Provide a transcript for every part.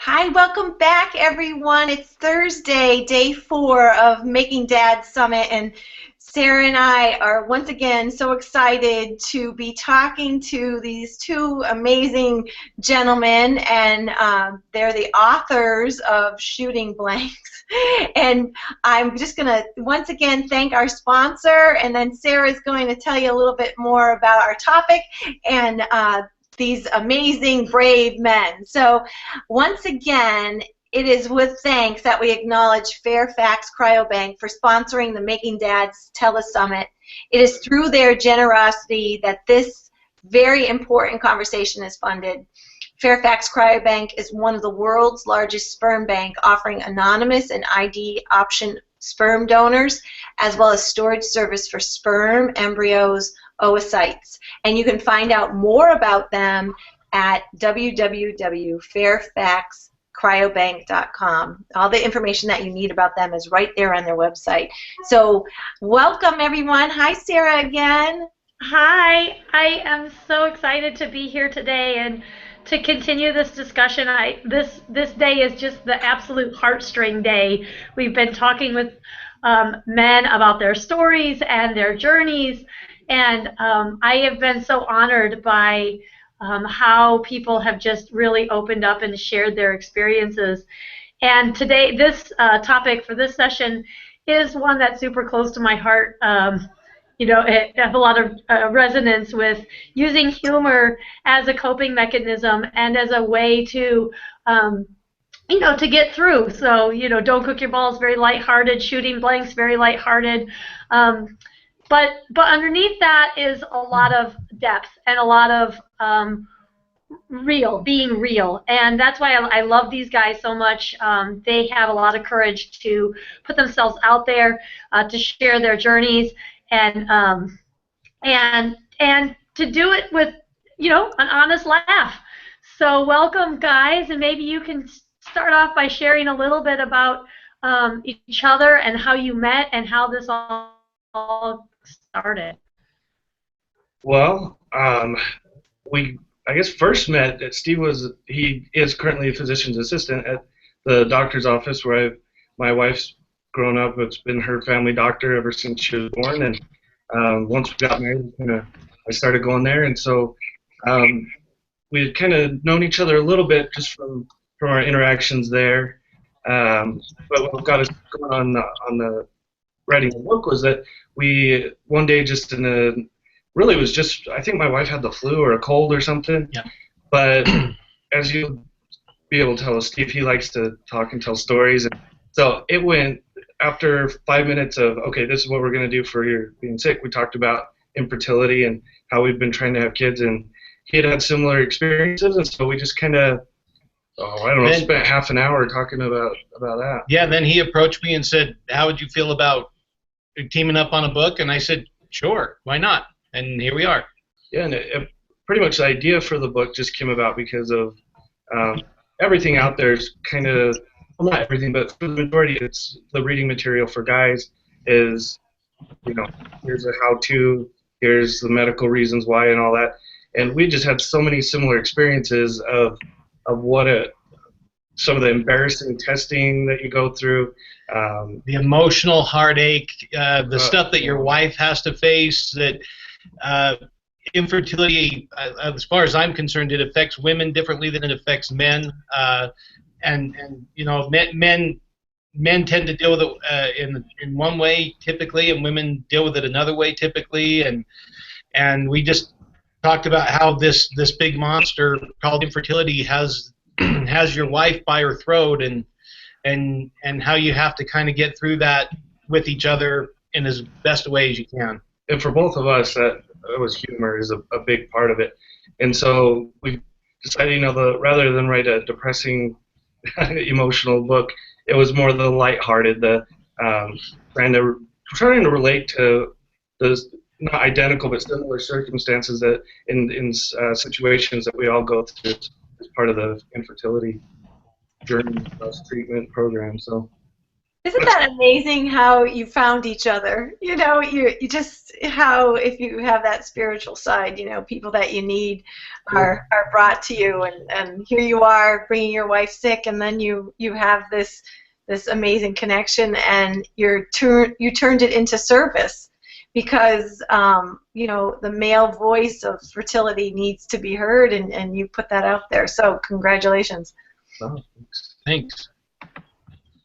Hi, welcome back, everyone. It's Thursday, day 4 of Making Dad Summit, and Sarah and I are once again so excited to be talking to these two amazing gentlemen, and they're the authors of Shooting Blanks. And I'm just going to once again thank our sponsor, and then Sarah's going to tell you a little bit more about our topic and these amazing, brave men. So once again, it is with thanks that we acknowledge Fairfax Cryobank for sponsoring the Making Dads Telesummit. It is through their generosity that this very important conversation is funded. Fairfax Cryobank is one of the world's largest sperm bank, offering anonymous and ID option sperm donors, as well as storage service for sperm, embryos, oocytes. And you can find out more about them at www.fairfaxcryobank.com. All the information that you need about them is right there on their website. So welcome, everyone. Hi, Sarah, again. Hi, I am so excited to be here today and to continue this discussion. This day is just the absolute heartstring day. We've been talking with men about their stories and their journeys, and I have been so honored by how people have just really opened up and shared their experiences. And today, this topic for this session is one that's super close to my heart. It has a lot of resonance with using humor as a coping mechanism and as a way to, to get through. So, don't cook your balls, very lighthearted. Shooting blanks, very lighthearted. But underneath that is a lot of depth and a lot of being real. And that's why I love these guys so much. They have a lot of courage to put themselves out there, to share their journeys, and to do it with an honest laugh. So welcome, guys, and maybe you can start off by sharing a little bit about each other and how you met and how this all started. Well, we I guess first met. He is currently a physician's assistant at the doctor's office where my wife's grown up. It's been her family doctor ever since she was born, and once we got married, I started going there, and so we had kind of known each other a little bit just from our interactions there. But what got us going on the writing the book was that we one day just really was just, I think my wife had the flu or a cold or something. Yeah. But as you'll be able to tell, Steve, he likes to talk and tell stories, and so it went. After 5 minutes of, okay, this is what we're going to do for your being sick, we talked about infertility and how we've been trying to have kids, and he had similar experiences, and so we just kind of, spent half an hour talking about that. Yeah, then he approached me and said, how would you feel about teaming up on a book? And I said, sure, why not? And here we are. Yeah, and it pretty much the idea for the book just came about because of everything out there is kind of, well, not everything, but for the majority, it's the reading material for guys is, here's a how-to, here's the medical reasons why and all that. And we just had so many similar experiences of some of the embarrassing testing that you go through. The emotional heartache, the stuff that your wife has to face, that infertility, as far as I'm concerned, it affects women differently than it affects men. And men tend to deal with it in one way typically, and women deal with it another way typically. And we just talked about how this big monster called infertility has your wife by her throat, and how you have to kind of get through that with each other in as best a way as you can. And for both of us, that was humor is a big part of it. And so we decided, rather than write a depressing emotional book, it was more the lighthearted, the trying to relate to those not identical but similar circumstances that in situations that we all go through as part of the infertility journey treatment program. So Isn't that amazing how you found each other? You know, you just how if you have that spiritual side, you know, people that you need are brought to you, and here you are bringing your wife sick, and then you have this amazing connection, and you turned it into service because you know, the male voice of fertility needs to be heard, and you put that out there. So congratulations. Oh, Thanks.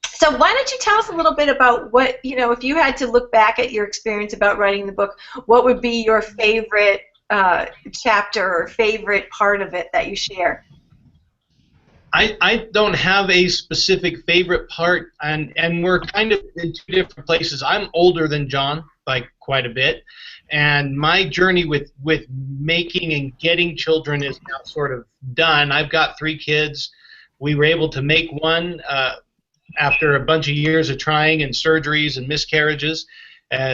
So why don't you tell us a little bit about what, you know, if you had to look back at your experience about writing the book, what would be your favorite chapter or favorite part of it that you share? I don't have a specific favorite part, and we're kind of in two different places. I'm older than John by quite a bit, and my journey with making and getting children is now sort of done. I've got 3 kids. We were able to make one after a bunch of years of trying and surgeries and miscarriages.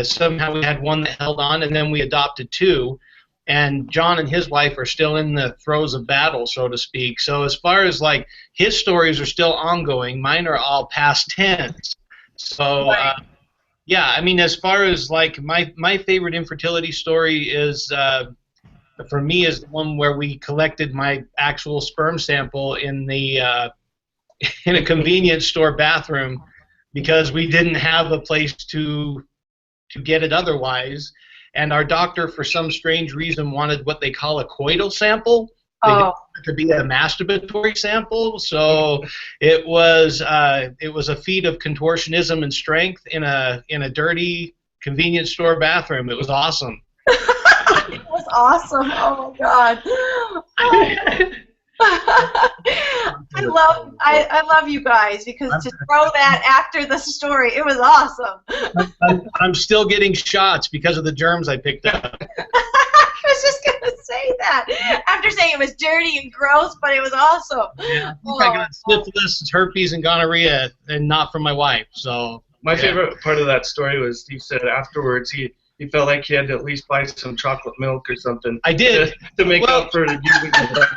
Somehow we had one that held on, and then we adopted 2. And John and his wife are still in the throes of battle, so to speak. So as far as like his stories are still ongoing, mine are all past tense. So yeah, I mean, as far as like my favorite infertility story is for me is the one where we collected my actual sperm sample in the in a convenience store bathroom because we didn't have a place to get it otherwise. And our doctor, for some strange reason, wanted what they call a coital sample. They didn't want it to be a masturbatory sample. So it was a feat of contortionism and strength in a dirty convenience store bathroom. It was awesome. It was awesome. Oh my God. I love you guys, because to throw that after the story, it was awesome. I'm still getting shots because of the germs I picked up. I was just gonna say that after saying it was dirty and gross, but it was awesome. Yeah, I got syphilis, herpes, and gonorrhea, and not from my wife. So my favorite part of that story was Steve said afterwards he felt like he had to at least buy some chocolate milk or something. I did to make up for using the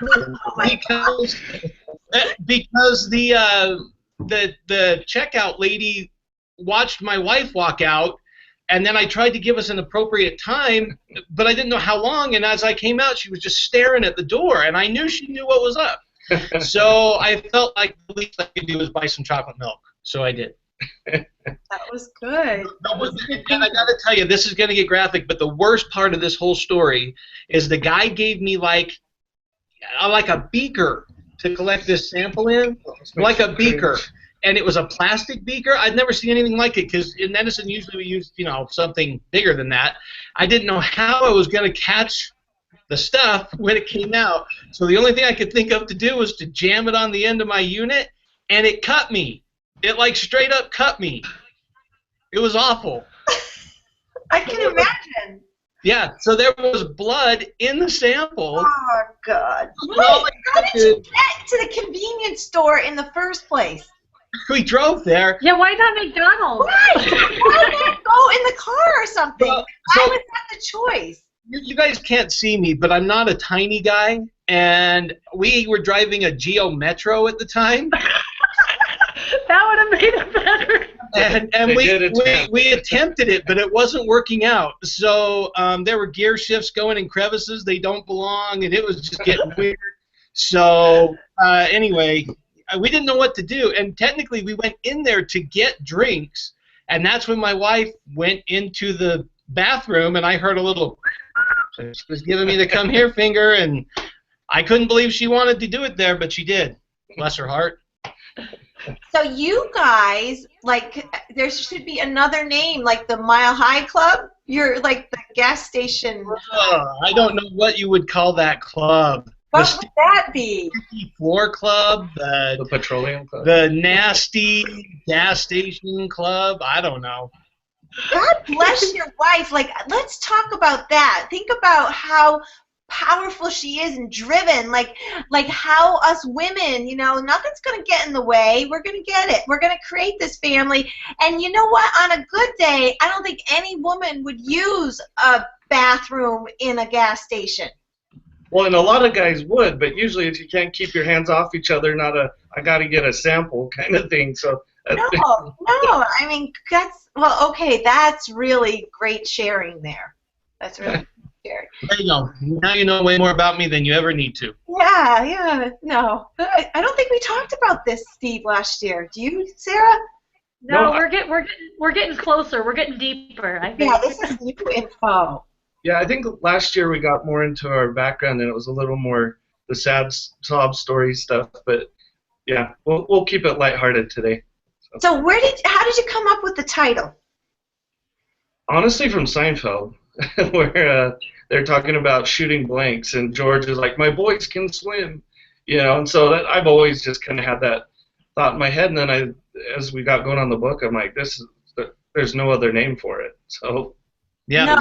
because the checkout lady watched my wife walk out, and then I tried to give us an appropriate time, but I didn't know how long. And as I came out, she was just staring at the door, and I knew she knew what was up. So I felt like the least I could do was buy some chocolate milk. So I did. That was good. And I gotta tell you, this is gonna get graphic, but the worst part of this whole story is the guy gave me like a beaker to collect this sample in, like a beaker, and it was a plastic beaker. I'd never seen anything like it, because in medicine usually we use, you know, something bigger than that. I didn't know how I was gonna catch the stuff when it came out, so the only thing I could think of to do was to jam it on the end of my unit, and it cut me. It like straight up cut me. It was awful. I can imagine. Yeah, so there was blood in the sample. Oh God! Wait, how did you get to the convenience store in the first place? We drove there. Yeah, why not McDonald's? Right. Why not go in the car or something? Well, Why was that the choice? You guys can't see me, but I'm not a tiny guy, and we were driving a Geo Metro at the time. That would have made it better. And we attempted it, but it wasn't working out. So there were gear shifts going in crevices they don't belong, and it was just getting weird. So anyway, we didn't know what to do, and technically we went in there to get drinks, and that's when my wife went into the bathroom, and I heard a little. She was giving me the come here finger, and I couldn't believe she wanted to do it there, but she did. Bless her heart. So you guys, like, there should be another name, like the Mile High Club. You're like the gas station. I don't know what you would call that club. What would that be? The floor club, the petroleum club, the nasty gas station club. I don't know. God bless your wife. Like, let's talk about that. Think about how powerful she is and driven, like how us women, you know, nothing's going to get in the way. We're going to get it. We're going to create this family. And you know what? On a good day, I don't think any woman would use a bathroom in a gas station. Well, and a lot of guys would, but usually if you can't keep your hands off each other, not a I got to get a sample kind of thing. So No, no. I mean, well, okay, that's really great sharing there. That's really great sharing. There you go. Now you know way more about me than you ever need to. Yeah, no. I don't think we talked about this, Steve, last year. Do you, Sarah? No, we're getting closer. We're getting deeper, I think. Yeah, this is new info. Yeah, I think last year we got more into our background and it was a little more the sad sob story stuff. But yeah, we'll keep it lighthearted today. So how did you come up with the title? Honestly, from Seinfeld, where they're talking about shooting blanks, and George is like, "My boys can swim," and so I've always just kind of had that thought in my head, and then as we got going on the book, I'm like, there's no other name for it, so. Yeah.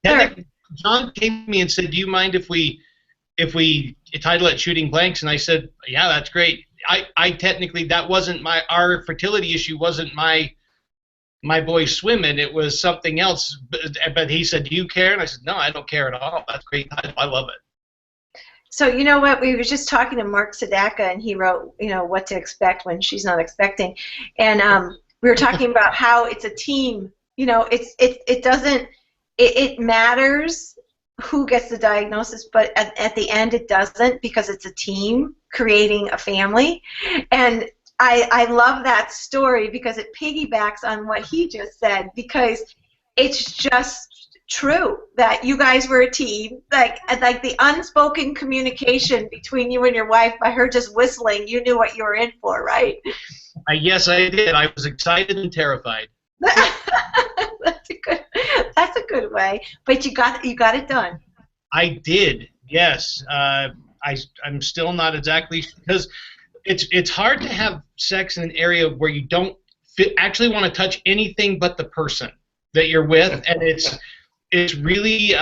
No. John came to me and said, "Do you mind if we title it Shooting Blanks?" And I said, "Yeah, that's great." I technically, that wasn't our fertility issue wasn't my boys swimming. It was something else. But he said, "Do you care?" And I said, "No, I don't care at all. That's great. I love it." So you know what? We were just talking to Mark Sadaka, and he wrote, what to expect when she's not expecting, and we were talking about how it's a team. It matters who gets the diagnosis, but at the end it doesn't, because it's a team creating a family. And I love that story because it piggybacks on what he just said, because it's just true that you guys were a team. Like the unspoken communication between you and your wife, by her just whistling, you knew what you were in for, right? Yes, I did. I was excited and terrified. That's a good way. But you got it done. I did. Yes. I'm still not exactly, because it's hard to have sex in an area where you don't actually want to touch anything but the person that you're with, and it's really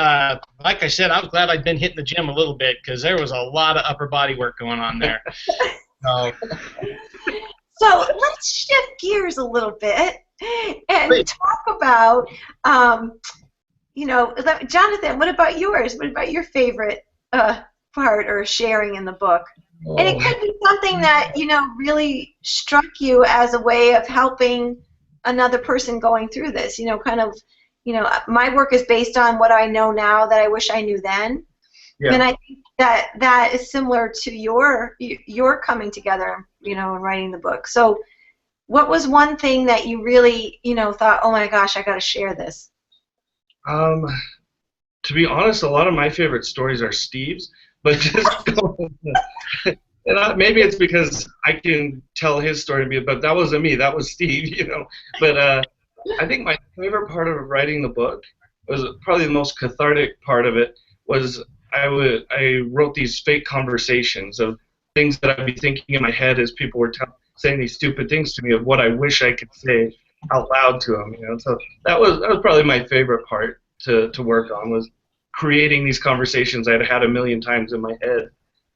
like I said, I was glad I'd been hitting the gym a little bit, because there was a lot of upper body work going on there. So let's shift gears a little bit and talk about, Jonathan, what about yours? What about your favorite part or sharing in the book? Oh. And it could be something that, really struck you as a way of helping another person going through this. My work is based on what I know now that I wish I knew then. Yeah. And I think that is similar to your coming together, and writing the book. So what was one thing that you really, thought, oh my gosh, I got to share this? To be honest, a lot of my favorite stories are Steve's, but just and maybe it's because I can tell his story, but that wasn't me, that was Steve, But I think my favorite part of writing the book was probably the most cathartic part of it was I wrote these fake conversations of things that I'd be thinking in my head as people were saying these stupid things to me, of what I wish I could say out loud to them. So that was probably my favorite part to work on, was creating these conversations I'd had a million times in my head.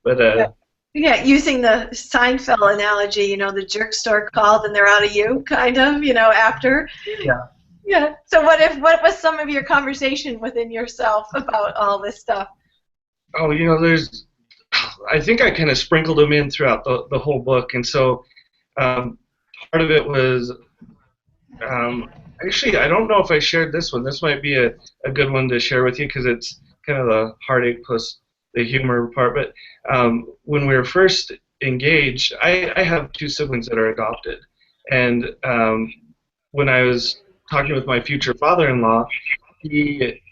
But yeah, using the Seinfeld analogy, the jerk store called and they're out of you, kind of, after. Yeah. Yeah. So what was some of your conversation within yourself about all this stuff? Oh, I think I kind of sprinkled them in throughout the whole book, and so part of it was, actually, I don't know if I shared this one. This might be a good one to share with you, because it's kind of the heartache plus the humor part. But when we were first engaged, I have two siblings that are adopted, and when I was talking with my future father-in-law, he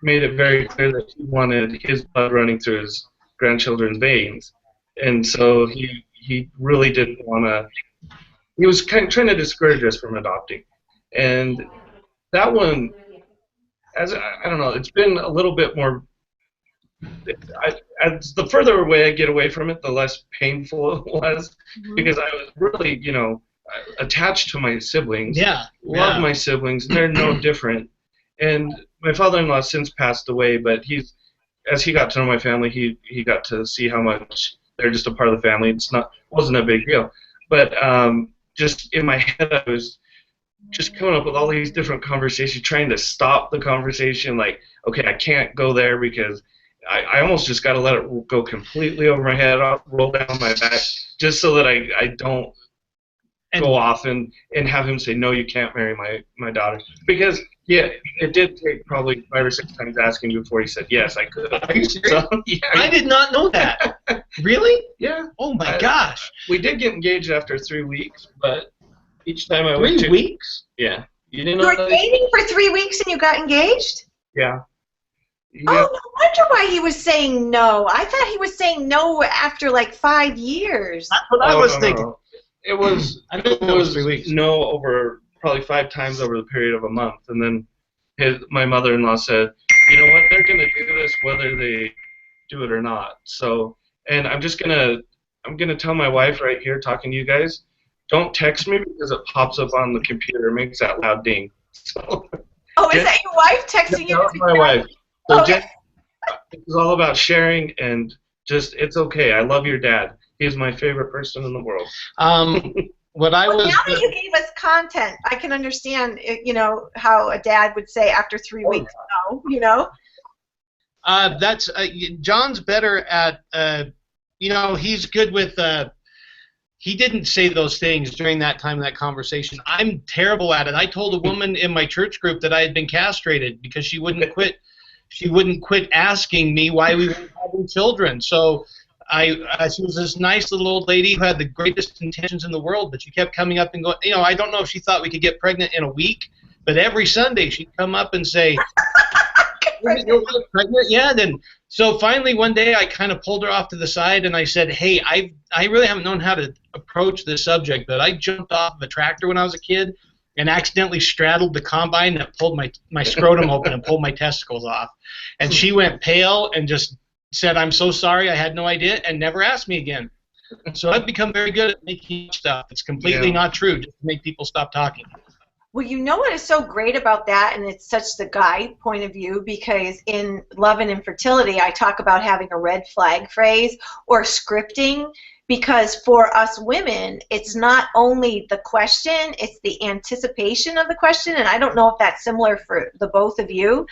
made it very clear that he wanted his blood running through his grandchildren's veins, and so he really didn't want to. He was kind of trying to discourage us from adopting, and that one, I don't know, it's been a little bit more. As the further away I get away from it, the less painful it was, because I was really, attached to my siblings. Yeah. Love my siblings. They're no different. And my father-in-law has since passed away, but as he got to know my family, he got to see how much they're just a part of the family. Wasn't a big deal. But just in my head, I was just coming up with all these different conversations, trying to stop the conversation, like, okay, I can't go there, because I almost just got to let it go completely over my head, roll down my back, just so that I don't go off and have him say, no, you can't marry my daughter. Because, yeah, it did take probably 5 or 6 times asking before he said, yes, I could. Are you serious? So, yeah, I did not know that. Really? Yeah. Oh, my gosh. We did get engaged after 3 weeks, but each time I went 3 weeks? Yeah. You didn't You know were that? dating for 3 weeks and you got engaged? Yeah. Oh, no wonder why he was saying no. I thought he was saying no after like 5 years. That's what I was thinking. No. It was, I knew it was 3 weeks. No over probably 5 times over the period of a month. And then my mother-in-law said, you know what, they're going to do this whether they do it or not. So, and I'm going to tell my wife right here talking to you guys, don't text me because it pops up on the computer, makes that loud ding. So, Oh, is that your wife texting you? That's my wife. So Okay. it's all about sharing and just, it's okay. I love your dad. He's my favorite person in the world. What I Well, was. now that you gave us content, I can understand, you know, how a dad would say after 3 weeks, no, you know? That's John's better at. You know, he's good with. He didn't say those things during that time of that conversation. I'm terrible at it. I told a woman in my church group that I had been castrated because she wouldn't quit. She wouldn't quit asking me why we weren't having children. So she was this nice little old lady who had the greatest intentions in the world, but she kept coming up and going, you know, I don't know if she thought we could get pregnant in a week, but every Sunday she'd come up and say, you're pregnant? Yeah, then. So finally one day I kind of pulled her off to the side and I said, hey, I really haven't known how to approach this subject, but I jumped off of a tractor when I was a kid and accidentally straddled the combine that pulled my scrotum open and pulled my testicles off. And she went pale and just said, I'm so sorry, I had no idea, and never asked me again. So I've become very good at making stuff. It's completely not true, just to make people stop talking. Well, you know what is so great about that, and it's such the guy point of view, because in Love and Infertility, I talk about having a red flag phrase or scripting, because for us women, it's not only the question, it's the anticipation of the question, and I don't know if that's similar for the both of you,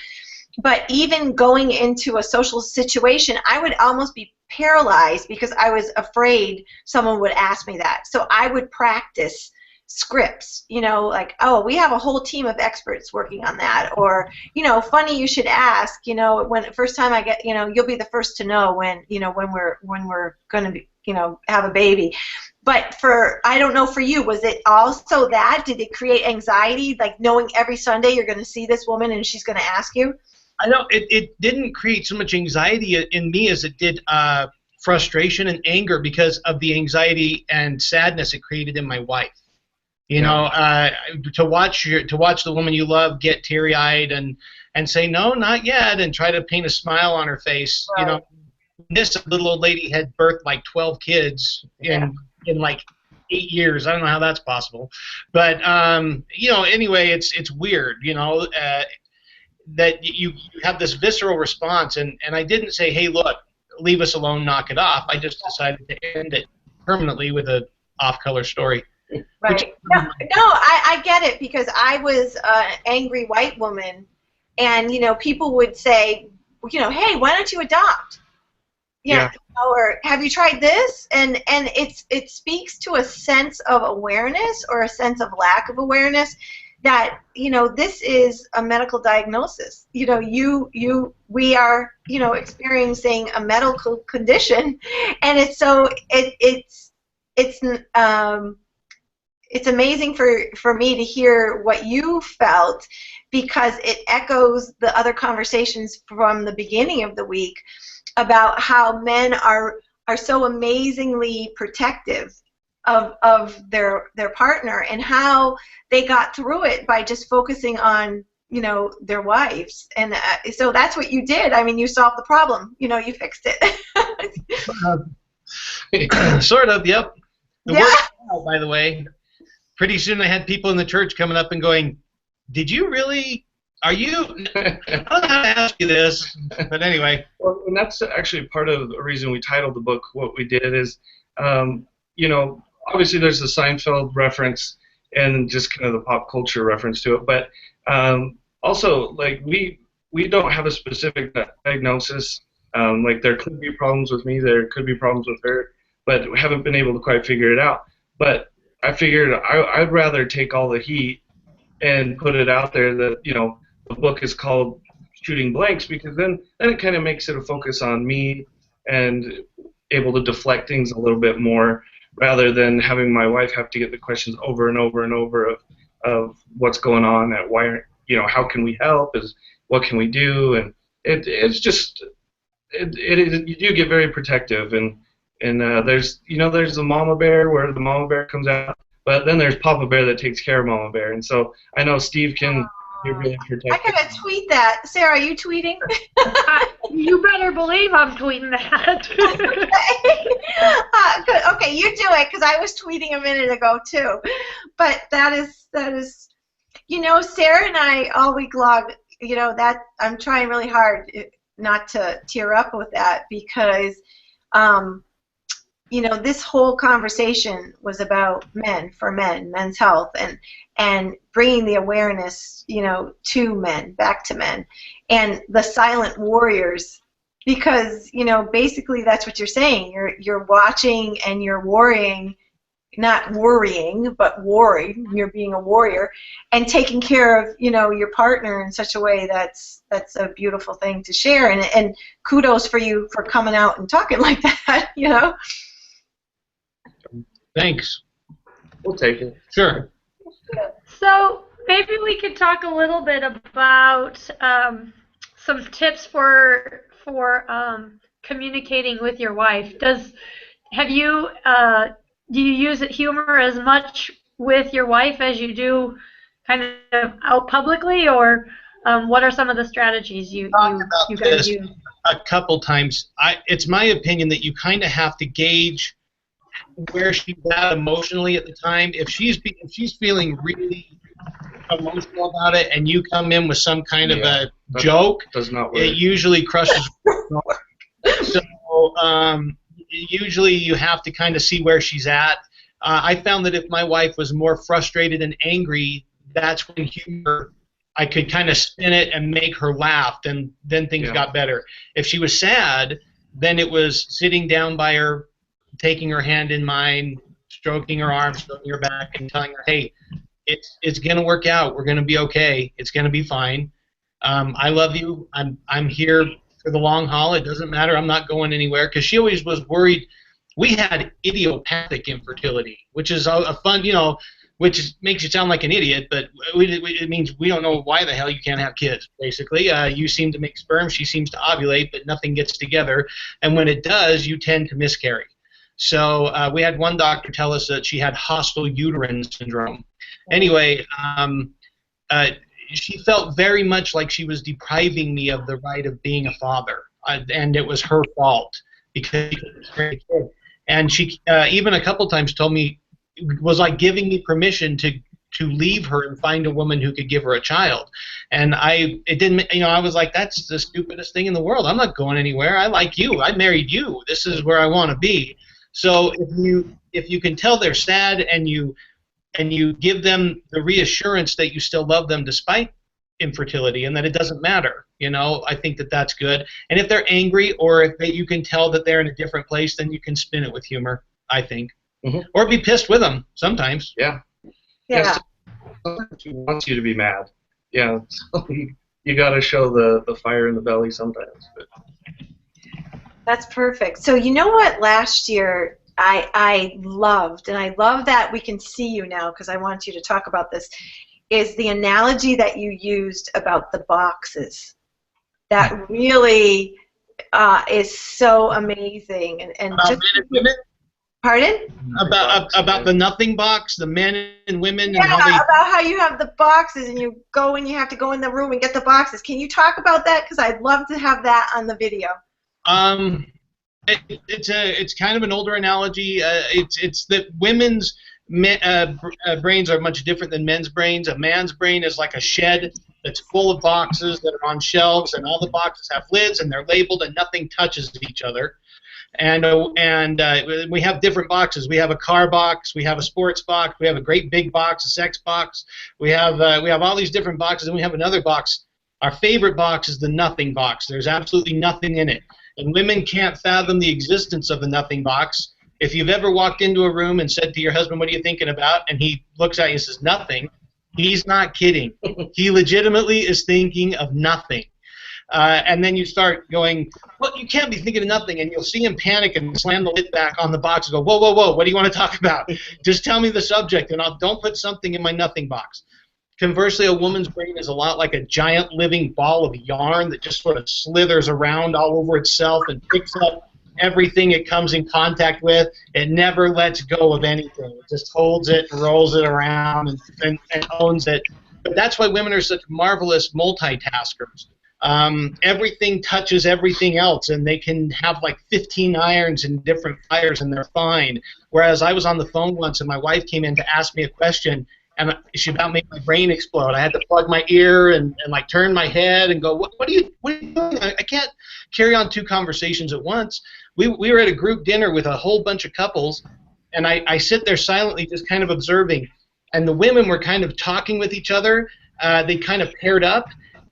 but even going into a social situation, I would almost be paralyzed because I was afraid someone would ask me that. So I would practice scripts, you know, like, oh, we have a whole team of experts working on that, or, you know, funny you should ask, you know, when first time I get, you know, you'll be the first to know when, you know, when we're going to be, you know, have a baby. But I don't know for you, was it also that? Did it create anxiety, like knowing every Sunday you're going to see this woman and she's going to ask you? I know it didn't create so much anxiety in me as it did frustration and anger because of the anxiety and sadness it created in my wife. You know, to watch the woman you love get teary-eyed and say no, not yet, and try to paint a smile on her face. Right. You know, this little old lady had birthed like 12 kids in like 8 years. I don't know how that's possible, but you know, anyway, it's weird. You know, that you have this visceral response, and I didn't say, hey, look, leave us alone, knock it off. I just decided to end it permanently with a off-color story. Right. No, I get it, because I was an angry white woman, and, you know, people would say, you know, hey, why don't you adopt? Yeah. You know, or have you tried this? And it speaks to a sense of awareness or a sense of lack of awareness that, you know, this is a medical diagnosis. You know, we are, you know, experiencing a medical condition, and it's so it's amazing for me to hear what you felt, because it echoes the other conversations from the beginning of the week about how men are so amazingly protective of their partner, and how they got through it by just focusing on, you know, their wives. And so that's what you did. I mean, you solved the problem. You know, you fixed it. Sort of, yep. The worst part, by the way. Pretty soon I had people in the church coming up and going, did you really, are you, I don't know how to ask you this, but anyway. Well, and that's actually part of the reason we titled the book What We Did is, you know, obviously there's the Seinfeld reference and just kind of the pop culture reference to it, but also, like, we don't have a specific diagnosis. Like, there could be problems with me, there could be problems with her, but we haven't been able to quite figure it out. But I figured I'd rather take all the heat and put it out there that, you know, the book is called Shooting Blanks, because then it kind of makes it a focus on me and able to deflect things a little bit more, rather than having my wife have to get the questions over and over and over of what's going on, at why, you know, how can we help, is what can we do, and it's just you do get very protective, and there's, you know, there's the mama bear where the mama bear comes out, but then there's Papa Bear that takes care of Mama Bear, and so I know Steve can be really protective. I gotta tweet that. Sarah, are you tweeting? You better believe I'm tweeting that. Good. Okay, you do it, because I was tweeting a minute ago too. But that is, you know, Sarah and I all week long, you know, that I'm trying really hard not to tear up with that, because you know, this whole conversation was about men, for men, men's health, and bringing the awareness, you know, to men, back to men, and the silent warriors, because, you know, basically that's what you're saying. You're watching and you're worrying, not worrying, but warring. You're being a warrior and taking care of, you know, your partner in such a way that's a beautiful thing to share, and kudos for you for coming out and talking like that, you know. Thanks. We'll take it. Sure. So maybe we could talk a little bit about some tips for communicating with your wife. Do you use humor as much with your wife as you do kind of out publicly, or what are some of the strategies you guys use? A couple times. It's my opinion that you kind of have to gauge where she's at emotionally at the time. If she's feeling really emotional about it, and you come in with some kind of a joke, does not work. It usually crushes. So usually you have to kind of see where she's at. I found that if my wife was more frustrated and angry, that's when humor, I could kind of spin it and make her laugh, and then things got better. If she was sad, then it was sitting down by her, taking her hand in mine, stroking her arm, stroking her back, and telling her, hey, it's going to work out. We're going to be okay. It's going to be fine. I love you. I'm here for the long haul. It doesn't matter. I'm not going anywhere. Because she always was worried. We had idiopathic infertility, which is a fun, you know, which makes you sound like an idiot, but it means we don't know why the hell you can't have kids, basically. You seem to make sperm. She seems to ovulate, but nothing gets together. And when it does, you tend to miscarry. So we had one doctor tell us that she had hostile uterine syndrome. Anyway, she felt very much like she was depriving me of the right of being a father, and it was her fault because she couldn't carry a kid. And she even a couple times told me, it was like giving me permission to leave her and find a woman who could give her a child. And I was like, that's the stupidest thing in the world. I'm not going anywhere. I like you. I married you. This is where I want to be. So if you can tell they're sad, and you give them the reassurance that you still love them despite infertility and that it doesn't matter, you know, I think that that's good. And if they're angry, or if you can tell that they're in a different place, then you can spin it with humor, I think. Mm-hmm. Or be pissed with them sometimes. Yeah. Sometimes she wants you to be mad. Yeah. So you got to show the fire in the belly sometimes. But. That's perfect. So you know what, last year I loved, and I love that we can see you now because I want you to talk about this, is the analogy that you used about the boxes. That really is so amazing. And just, women? Pardon? About the nothing box, the men and women. Yeah, and how about how you have the boxes and you go and you have to go in the room and get the boxes. Can you talk about that? Because I'd love to have that on the video. It's kind of an older analogy. It's that women's brains are much different than men's brains. A man's brain is like a shed that's full of boxes that are on shelves, and all the boxes have lids and they're labeled, and nothing touches each other. And we have different boxes. We have a car box, we have a sports box, we have a great big box, a sex box. We have all these different boxes, and we have another box. Our favorite box is the nothing box. There's absolutely nothing in it. And women can't fathom the existence of the nothing box. If you've ever walked into a room and said to your husband, what are you thinking about? And he looks at you and says, nothing. He's not kidding. He legitimately is thinking of nothing. And then you start going, well, you can't be thinking of nothing. And you'll see him panic and slam the lid back on the box and go, whoa, whoa, whoa, what do you want to talk about? Just tell me the subject, and don't put something in my nothing box. Conversely, a woman's brain is a lot like a giant living ball of yarn that just sort of slithers around all over itself and picks up everything it comes in contact with. It never lets go of anything. It just holds it and rolls it around and owns it. But that's why women are such marvelous multitaskers. Everything touches everything else, and they can have like 15 irons in different fires, and they're fine. Whereas I was on the phone once, and my wife came in to ask me a question, and she about made my brain explode. I had to plug my ear and like turn my head and go, what are you doing? I can't carry on two conversations at once. We were at a group dinner with a whole bunch of couples, and I sit there silently just kind of observing, and the women were kind of talking with each other. They kind of paired up.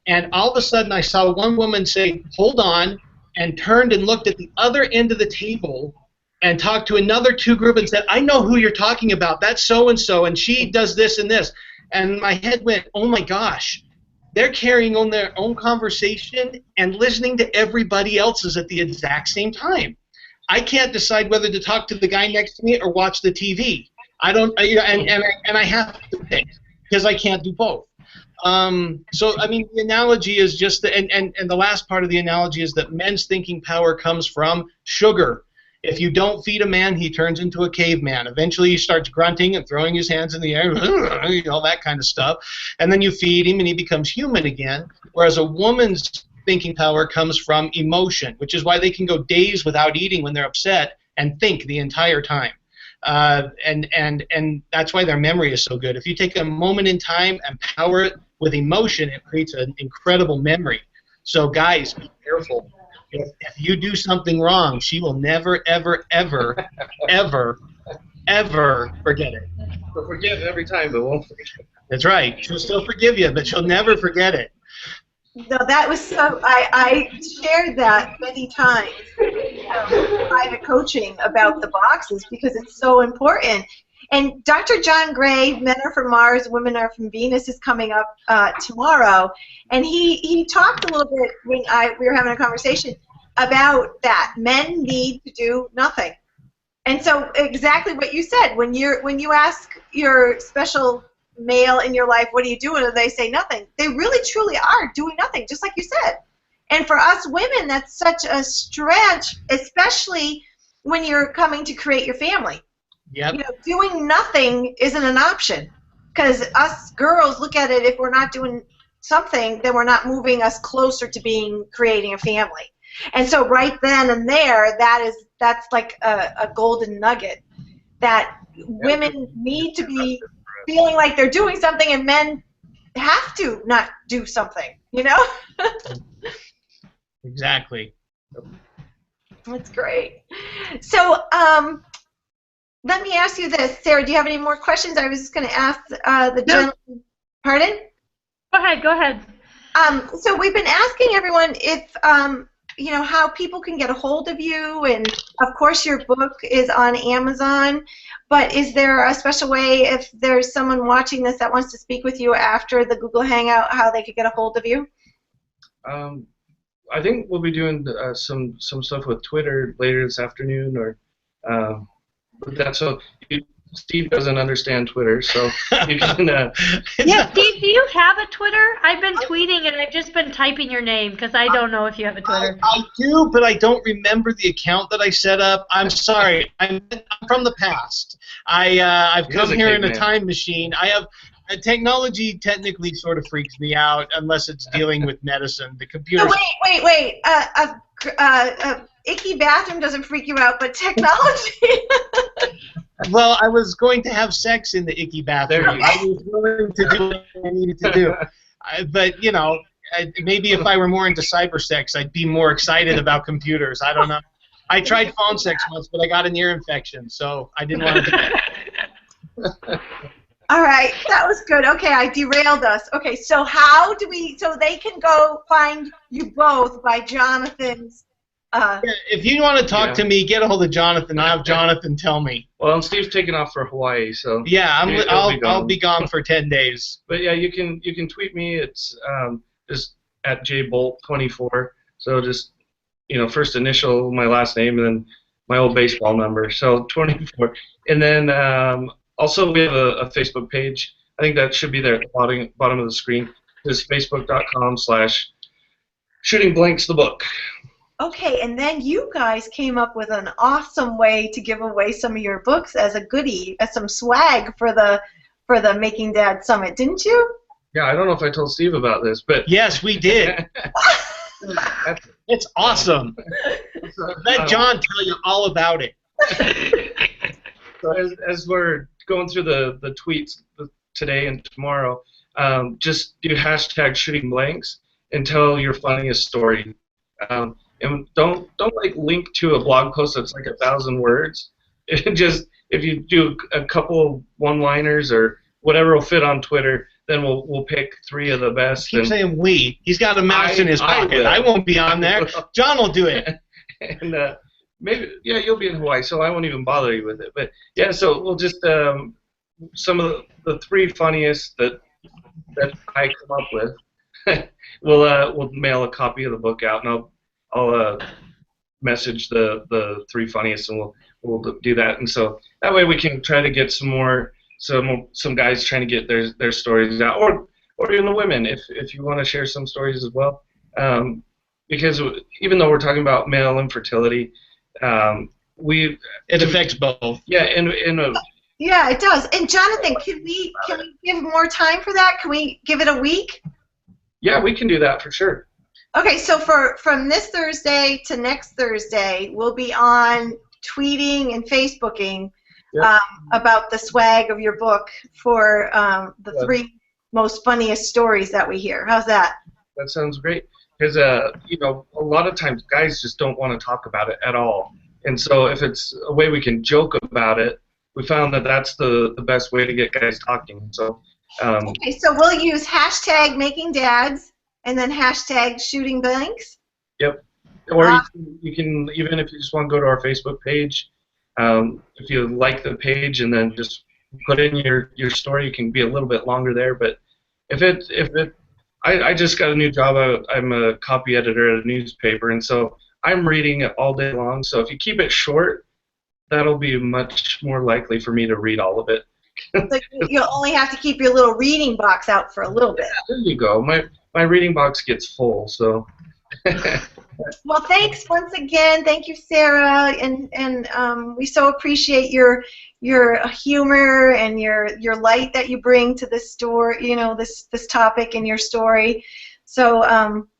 And all of a sudden, I saw one woman say, hold on, and turned and looked at the other end of the table and talked to another two group and said, I know who you're talking about. That's so-and-so, and she does this and this. And my head went, oh, my gosh. They're carrying on their own conversation and listening to everybody else's at the exact same time. I can't decide whether to talk to the guy next to me or watch the TV. I don't, and I have to pick because I can't do both. So, I mean, the analogy is just, and the last part of the analogy is that men's thinking power comes from sugar. If you don't feed a man, he turns into a caveman. Eventually, he starts grunting and throwing his hands in the air, all that kind of stuff. And then you feed him, and he becomes human again. Whereas a woman's thinking power comes from emotion, which is why they can go days without eating when they're upset and think the entire time. And that's why their memory is so good. If you take a moment in time and power it with emotion, it creates an incredible memory. So guys, be careful. If you do something wrong, she will never, ever, ever, ever, ever forget it. She'll forget it every time, but won't forget it. That's right. She'll still forgive you, but she'll never forget it. No, that was so. I shared that many times in private coaching about the boxes because it's so important. And Dr. John Gray, Men Are From Mars, Women Are From Venus, is coming up tomorrow. And he talked a little bit when we were having a conversation about that. Men need to do nothing. And so exactly what you said, when you ask your special male in your life, what are you doing? And they say nothing. They really truly are doing nothing, just like you said. And for us women, that's such a stretch, especially when you're coming to create your family. Yep. You know, doing nothing isn't an option because us girls look at it, if we're not doing something, then we're not moving us closer to creating a family. And so right then and there, that's like a golden nugget that women need to be feeling like they're doing something, and men have to not do something, you know? Exactly. That's great. So let me ask you this. Sarah, do you have any more questions? I was just going to ask the gentleman. Pardon? Go ahead. So we've been asking everyone if, you know, how people can get a hold of you, and of course your book is on Amazon, but is there a special way if there's someone watching this that wants to speak with you after the Google Hangout, how they could get a hold of you? I think we'll be doing some stuff with Twitter later this afternoon, or that's so. Steve doesn't understand Twitter, so you can. Yeah, Steve, do you have a Twitter? I've been tweeting and I've just been typing your name because I don't know if you have a Twitter. I do, but I don't remember the account that I set up. I'm sorry. I'm from the past. I've come here in a time machine. I have. Technology technically sort of freaks me out unless it's dealing with medicine. The computer. Oh, wait. Icky bathroom doesn't freak you out, but technology. Well, I was going to have sex in the icky bathroom. I was willing to do what I needed to do. But, you know, maybe if I were more into cyber sex, I'd be more excited about computers. I don't know. I tried phone sex once, but I got an ear infection, so I didn't want to do that. All right, that was good. Okay, I derailed us. Okay, so how do we, so they can go find you both by Jonathan's If you want to talk to me, get a hold of Jonathan. I'll have Jonathan tell me. Well, and Steve's taking off for Hawaii, so yeah, I'll be gone for 10 days. But yeah, you can tweet me. It's just at jboldt24. So just first initial, my last name, and then my old baseball number. So 24. And then also we have a Facebook page. I think that should be there at the bottom of the screen. It's facebook.com/shootingblanks the book. Okay, and then you guys came up with an awesome way to give away some of your books as a goodie, as some swag for the Making Dad Summit, didn't you? Yeah, I don't know if I told Steve about this, but yes, we did. It's awesome. Let John tell you all about it. So as we're going through the tweets today and tomorrow, just do #shootingblanks and tell your funniest story. And don't like link to a blog post that's like 1,000 words. Just if you do a couple one-liners or whatever will fit on Twitter, then we'll pick 3 of the best. Keep saying we. He's got a mouse in his pocket. I won't be on there. John will do it. And maybe you'll be in Hawaii, so I won't even bother you with it. But yeah, so we'll just some of the 3 funniest that I come up with. we'll mail a copy of the book out, and I'll message the 3 funniest, and we'll do that. And so that way we can try to get some guys trying to get their stories out, or even the women if you want to share some stories as well. Because even though we're talking about male infertility, it affects both. Yeah, yeah, it does. And Jonathan, can we give more time for that? Can we give it a week? Yeah, we can do that for sure. Okay, so from this Thursday to next Thursday, we'll be on tweeting and Facebooking about the swag of your book for the 3 most funniest stories that we hear. How's that? That sounds great. Because a lot of times guys just don't want to talk about it at all, and so if it's a way we can joke about it, we found that that's the best way to get guys talking. So. Okay, so we'll use #MakingDads and then #shootingblanks. Yep. Or you can, even if you just want to go to our Facebook page, if you like the page and then just put in your story, you can be a little bit longer there. But I just got a new job. I'm a copy editor at a newspaper, and so I'm reading it all day long. So if you keep it short, that'll be much more likely for me to read all of it. So you'll only have to keep your little reading box out for a little bit. There you go. My reading box gets full, so. Well, thanks once again. Thank you, Sara, and we so appreciate your humor and your light that you bring to this story. This topic and your story. So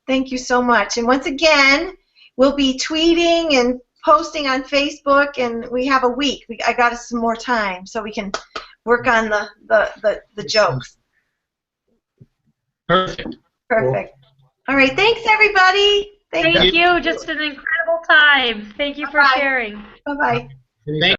thank you so much. And once again, we'll be tweeting and posting on Facebook, and we have a week. I got us some more time so we can work on the jokes. Perfect. Perfect. All right. Thanks, everybody. Thank you. Just an incredible time. Thank you for sharing. Bye-bye. Thank